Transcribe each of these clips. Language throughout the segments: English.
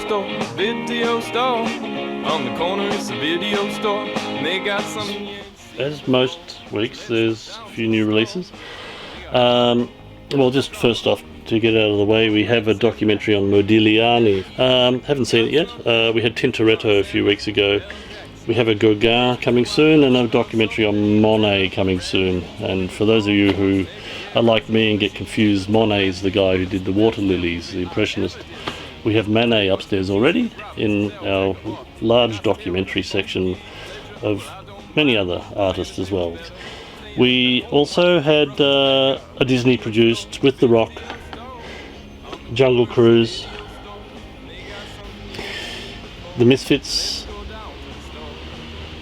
store, video store. On the corner it's a video store, and they got some. As most weeks, there's a few new releases. Well, just first off, to get out of the way, we have a documentary on Modigliani. Haven't seen it yet. We had Tintoretto a few weeks ago. We have a Gauguin coming soon, and a documentary on Monet coming soon. And for those of you who are like me and get confused, Monet is the guy who did the water lilies, the Impressionist. We have Manet upstairs already in our large documentary section of many other artists as well. We also had a Disney produced with The Rock, Jungle Cruise, The Misfits.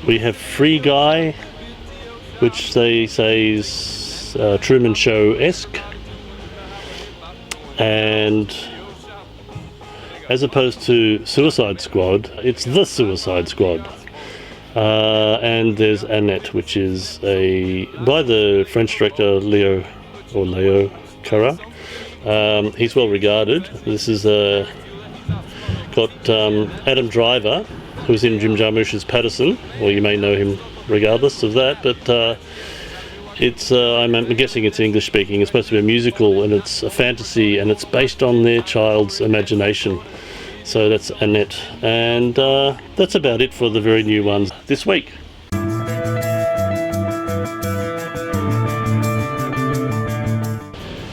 We have Free Guy, which they say is Truman Show-esque, and as opposed to Suicide Squad, it's The Suicide Squad. And there's Annette, which is by the French director Leo Carra. He's well regarded. This is got Adam Driver, who's in Jim Jarmusch's Patterson, or you may know him regardless of that, but I'm guessing it's English speaking. It's supposed to be a musical, and it's a fantasy, and it's based on their child's imagination. So that's Annette, and that's about it for the very new ones this week.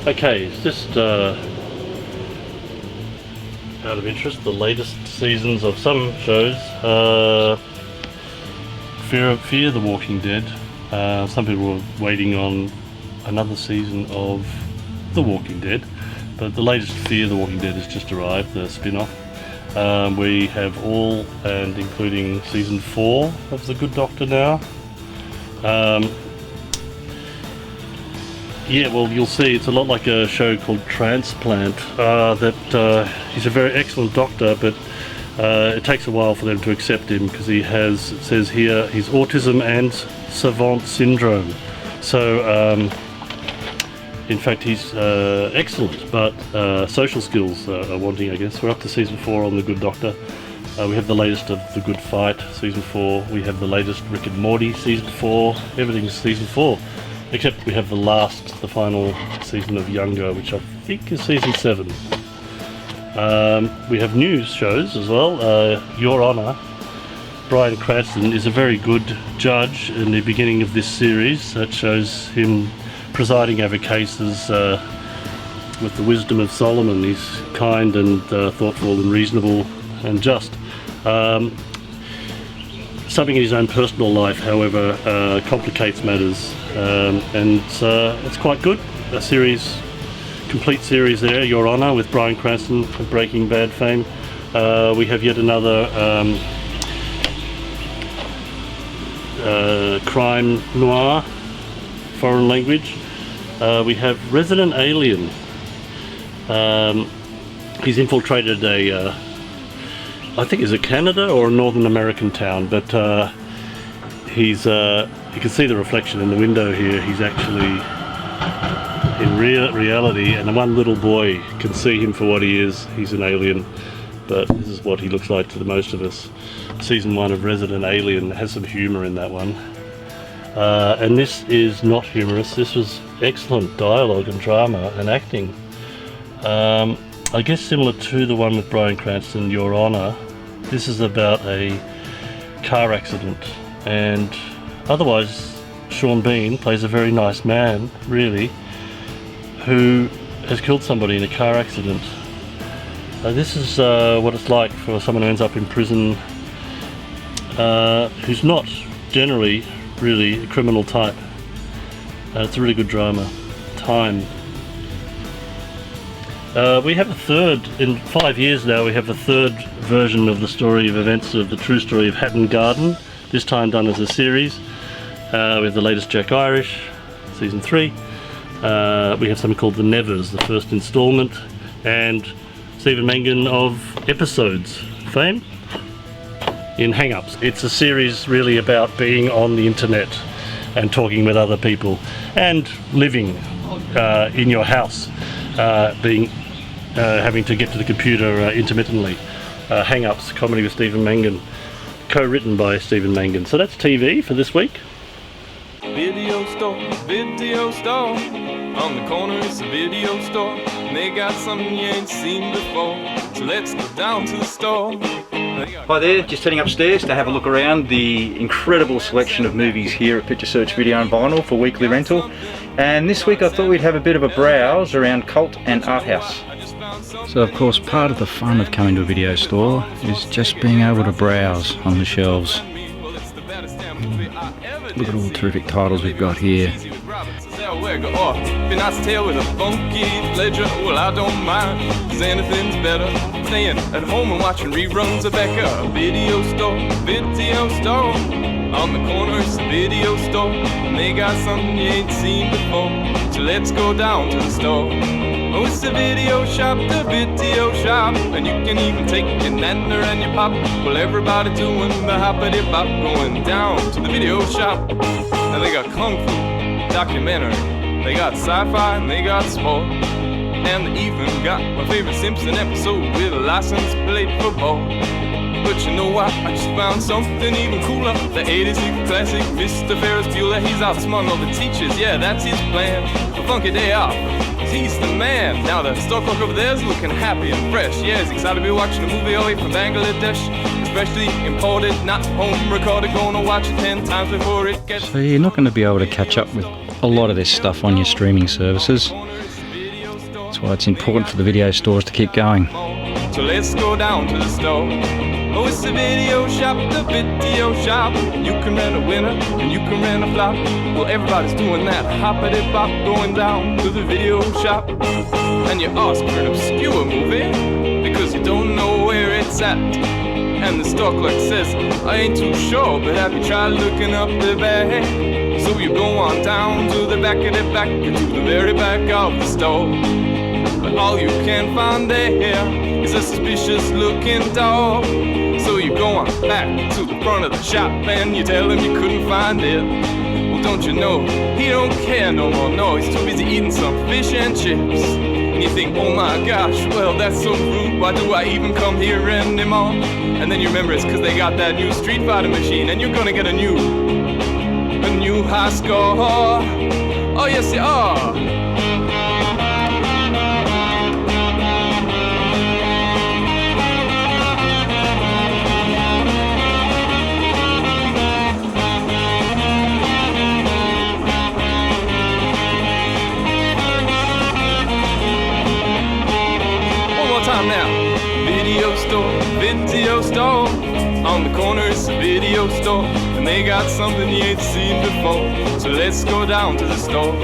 Okay, it's just out of interest, the latest seasons of some shows. Fear the Walking Dead. Some people were waiting on another season of The Walking Dead, but the latest Fear the Walking Dead has just arrived, the spin-off. We have all, and including season 4 of The Good Doctor now. Yeah, well, you'll see it's a lot like a show called Transplant, that he's a very excellent doctor, but it takes a while for them to accept him because he has, it says here, he's autism and savant syndrome. So, in fact, he's excellent, but social skills are wanting, I guess. We're up to season 4 on The Good Doctor. We have the latest of The Good Fight, season 4. We have the latest Rick and Morty, season 4. Everything's season 4. Except we have the final season of Younger, which I think is season 7. We have news shows as well. Your Honour, Bryan Cranston is a very good judge in the beginning of this series. That shows him presiding over cases with the wisdom of Solomon. He's kind and thoughtful and reasonable and just. Something in his own personal life, however, complicates matters, and it's quite good. A complete series there, Your Honour, with Bryan Cranston of Breaking Bad fame. We have yet another crime noir, foreign language. We have Resident Alien. He's infiltrated I think it's a Canada or a Northern American town, but you can see the reflection in the window here. He's actually in reality, and one little boy can see him for what he is. He's an alien, but this is what he looks like to the most of us. Season 1 of Resident Alien has some humour in that one. And this is not humorous. This was excellent dialogue and drama and acting. I guess similar to the one with Bryan Cranston, Your Honour, this is about a car accident, and otherwise Sean Bean plays a very nice man, really, who has killed somebody in a car accident. This is what it's like for someone who ends up in prison, who's not generally really a criminal type. It's a really good drama. Time. We have a third, in 5 years now, we have a third version of the story of events of the true story of Hatton Garden, this time done as a series, with the latest Jack Irish, season 3. We have something called The Nevers, the first instalment, and Stephen Mangan of Episodes fame in Hang Ups. It's a series really about being on the internet and talking with other people and living in your house, having to get to the computer intermittently. Hang-Ups, comedy with Stephen Mangan, co-written by Stephen Mangan. So that's TV for this week. Video store, video store. On the corner it's a video store. And they got something you ain't seen before. So let's go down to the store. Hi there, just heading upstairs to have a look around the incredible selection of movies here at Picture Search Video and Vinyl for weekly rental. And this week I thought we'd have a bit of a browse around Cult and Arthouse. So of course part of the fun of coming to a video store is just being able to browse on the shelves. Look at all the terrific titles we've got here. Be nice to tell with a funky ledger. Well, I don't mind, cause anything's better staying at home and watching reruns of Becca. Video store, video store. On the corner it's a video store. And they got something you ain't seen before. So let's go down to the store. Oh, it's the video shop, the video shop. And you can even take your nana and your pop. Well, everybody doing the hoppity bop, going down to the video shop. Now they got kung fu, documentary, they got sci-fi and they got sport. And they even got my favorite Simpson episode with a license plate for ball. But you know what, I just found something even cooler. The 80s classic, Mr. Ferris Bueller. He's outsmarting all the teachers, yeah, that's his plan. A funky day off, he's the man. Now the store clerk over there's looking happy and fresh. Yeah, he's excited to be watching a movie all the way from Bangladesh. Especially imported, not home recorded. Gonna watch it 10 times before it gets... So you're not going to be able to catch up with a lot of this stuff on your streaming services. That's why it's important for the video stores to keep going. So let's go down to the store. Oh, it's the video shop, the video shop. You can rent a winner and you can rent a flop. Well, everybody's doing that hoppity bop, going down to the video shop. And you ask for an obscure movie because you don't know where it's at. And the store clerk says, I ain't too sure, but have you tried looking up the back? So you go on down to the back of the back, to the very back of the store. But all you can find there is a suspicious looking dog. So you go on back to the front of the shop and you tell him you couldn't find it. Well, don't you know, he don't care no more, no, he's too busy eating some fish and chips. And you think, oh my gosh, well that's so rude, why do I even come here anymore? And then you remember it's cause they got that new Street Fighter machine and you're gonna get a new high score. Oh yes you are. Now, video store, on the corner it's a video store, and they got something you ain't seen before, so let's go down to the store.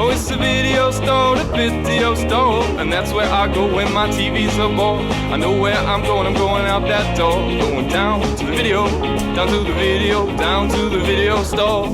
Oh, it's a video store, the video store, and that's where I go when my TV's a bore. I know where I'm going out that door, going down to the video, down to the video, down to the video store.